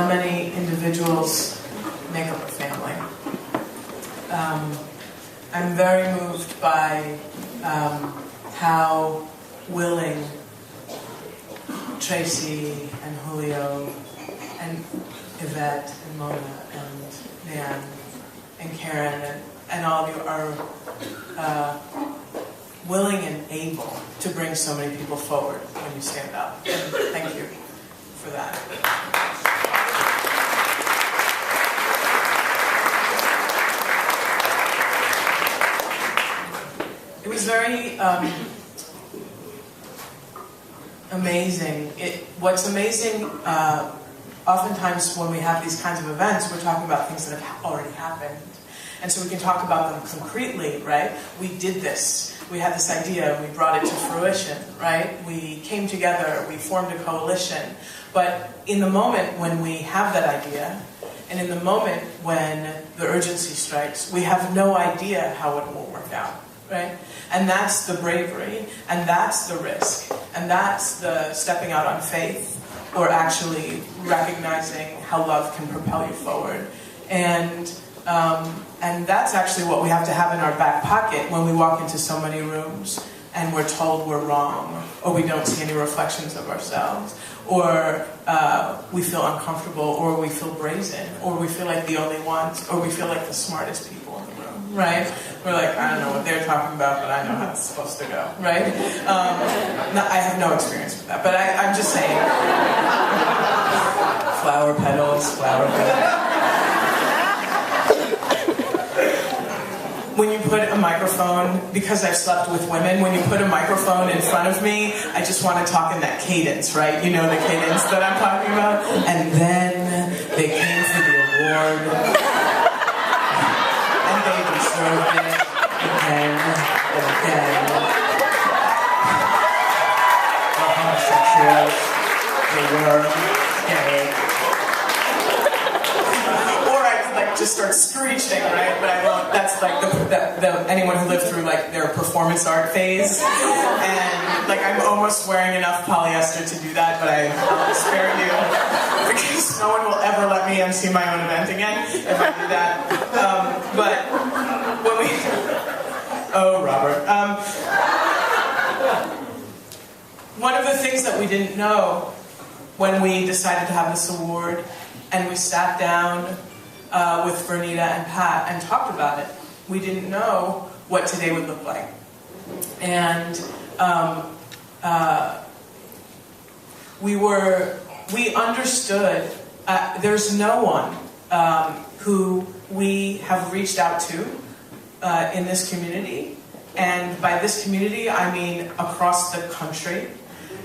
how many individuals make up a family. I'm very moved by how willing Tracy and Julio and Yvette and Mona and Nan and Karen and all of you are willing and able to bring so many people forward when you stand up. And thank you for that. It was very amazing. What's amazing, oftentimes when we have these kinds of events, we're talking about things that have already happened. And so we can talk about them concretely, right? We did this. We had this idea, and we brought it to fruition, right? We came together, we formed a coalition. But in the moment when we have that idea, and in the moment when the urgency strikes, we have no idea how it will work out, right? And that's the bravery, and that's the risk, and that's the stepping out on faith, or actually recognizing how love can propel you forward. And that's actually what we have to have in our back pocket when we walk into so many rooms and we're told we're wrong, or we don't see any reflections of ourselves, or we feel uncomfortable, or we feel brazen, or we feel like the only ones, or we feel like the smartest people in the room, right? We're like, I don't know what they're talking about, but I know how it's supposed to go, right? I have no experience with that, but I'm just saying. Flower petals, flower petals. When you put a microphone, because I've slept with women, when you put a microphone in front of me, I just want to talk in that cadence, right? You know the cadence that I'm talking about? And then they came for the award. And they deserved it again and again. The homosexuals, they were gay. Just start screeching, right? But I won't. That's like anyone who lived through like their performance art phase, and like I'm almost wearing enough polyester to do that, but I'll spare you because no one will ever let me MC my own event again if I do that. But when Robert. One of the things that we didn't know when we decided to have this award, and we sat down with Vernita and Pat and talked about it. We didn't know what today would look like. And we understood there's no one who we have reached out to in this community. And by this community, I mean across the country,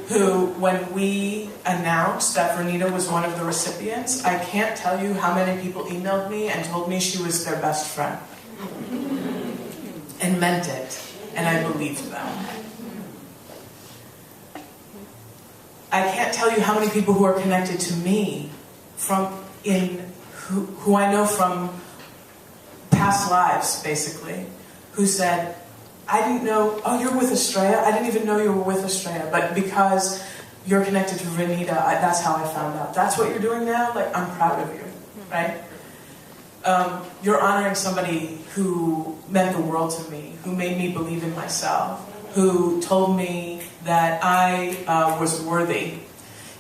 who, when we announced that Vernita was one of the recipients, I can't tell you how many people emailed me and told me she was their best friend. And meant it. And I believed them. I can't tell you how many people who are connected to me who I know from past lives, basically, who said, I didn't know, oh, you're with Astraea? I didn't even know you were with Astraea. But because you're connected to Vernita, that's how I found out. That's what you're doing now? Like, I'm proud of you, right? You're honoring somebody who meant the world to me, who made me believe in myself, who told me that I was worthy.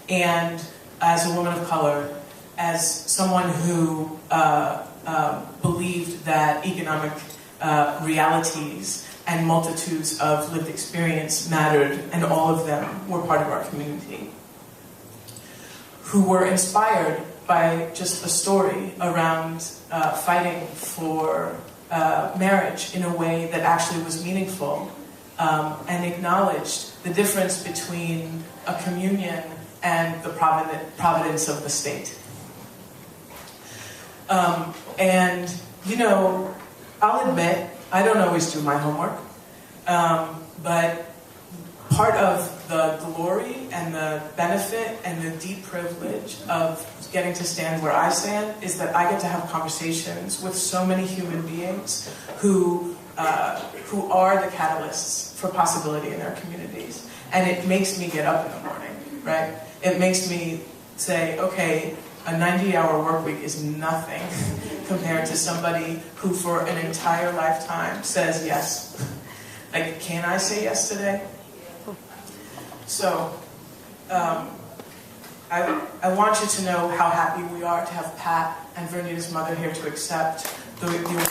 And as a woman of color, as someone who believed that economic realities and multitudes of lived experience mattered, and all of them were part of our community, who were inspired by just a story around fighting for marriage in a way that actually was meaningful, and acknowledged the difference between a communion and the providence of the state. And, you know, I'll admit, I don't always do my homework, but part of the glory and the benefit and the deep privilege of getting to stand where I stand is that I get to have conversations with so many human beings who are the catalysts for possibility in their communities. And it makes me get up in the morning, right? It makes me say, okay, A 90-hour work week is nothing compared to somebody who for an entire lifetime says yes. Like, can I say yes today? So, I want you to know how happy we are to have Pat and Vernita's mother here to accept the award.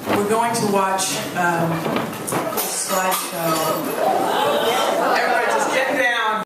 We're going to watch